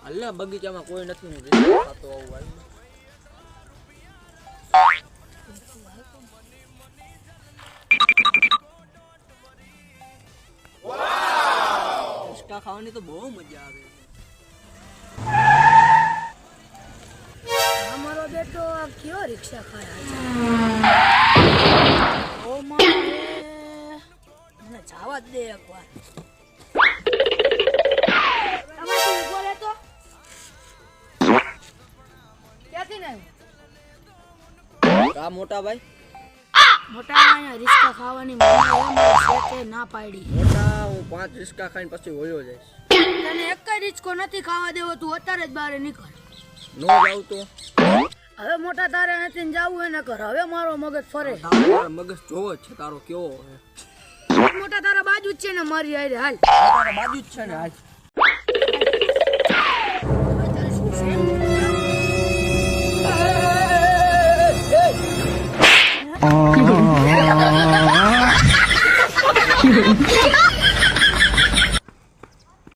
અલ્લા બગીચામાં કોઈ નથી, હું રિક્ષા તો આવું રિક્ષા ખાવાની તો બહુ મજા આવે. અમારો બેટો કયો રિક્ષા ખાય મને જવા જ દે એકવાર. બોલે તો ક્યાંથી ને કા મોટા ભાઈ? મોટા અહીંયા રિક્ષા ખાવાની મને ના પાડી. મોટા હું 5 રિક્ષા ખાઈને પછી હોયો જઈશ. તને એક જ રિક્ષકો નથી ખાવા દેવો, તું અત્યારે જ બહાર નીકળ. નો જાવ તો હવે મોટા તારે નથી ને જાવું એને કર. હવે મારો મગજ ફરે. તારો મગજ જોવો જ છે, તારો કેવો હે? મોટા તારા બાજુ જ છે ને મારી હારે. હાલ તારા બાજુ જ છે ને આજ. Oh